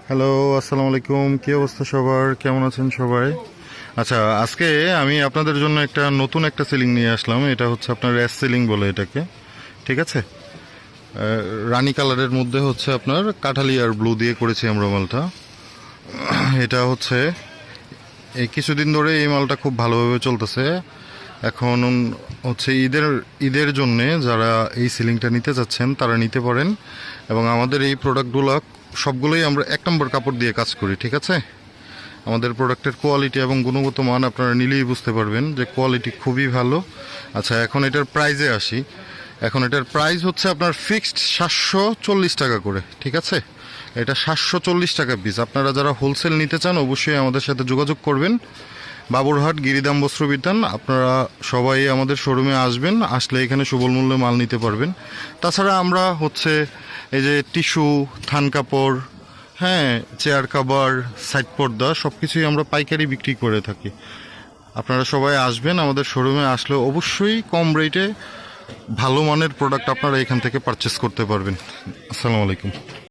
Hello, আসসালামু আলাইকুম। কি অবস্থা সবার? কেমন আছেন সবাই? আচ্ছা, আজকে আমি আপনাদের জন্য নতুন একটা সিলিং নিয়ে আসলাম। এটা হচ্ছে আপনার র্যাস সিলিং বলে এটাকে। ঠিক আছে। রানী কালারের মধ্যে হচ্ছে আপনার কাঠালি আর ব্লু দিয়ে করেছি আমরা মালটা। এটা হচ্ছে এই কিছুদিন ধরে এই মালটা খুব ভালোভাবে চলতেছে। এখন হচ্ছে ঈদের জন্যে যারা এই সিলিংটা নিতে যাচ্ছেন তারা নিতে পারেন। এবং আমাদের এই প্রোডাক্টগুলো সবগুলোই আমরা 1 নম্বর কাপড় দিয়ে কাজ করি। ঠিক আছে। আমাদের প্রোডাক্টের কোয়ালিটি এবং গুণগত মান আপনারা নিলেই বুঝতে পারবেন যে কোয়ালিটি খুবই ভালো। আচ্ছা, এখন এটার প্রাইজে আসি। এখন এটার প্রাইস হচ্ছে আপনার ফিক্সড 740 টাকা করে। ঠিক আছে। এটা 740 টাকা পিস। আপনারা যারা হোলসেল নিতে চান অবশ্যই আমাদের সাথে যোগাযোগ করবেন। বাবুরহাট গিরিদাম বস্ত্রবিতান। আপনারা সবাই আমাদের শোরুমে আসবেন, আসলে এখানে সুবল মূল্যে মাল নিতে পারবেন। তাছাড়া আমরা হচ্ছে এই যে টিস্যু, থান কাপড়, হ্যাঁ, চেয়ার কাভার, সাইড পর্দা সব কিছুই আমরা পাইকারি বিক্রি করে থাকি। আপনারা সবাই আসবেন আমাদের শোরুমে, আসলে অবশ্যই কম রেটে ভালো মানের প্রোডাক্ট আপনারা এখান থেকে পারচেস করতে পারবেন। আসসালামু আলাইকুম।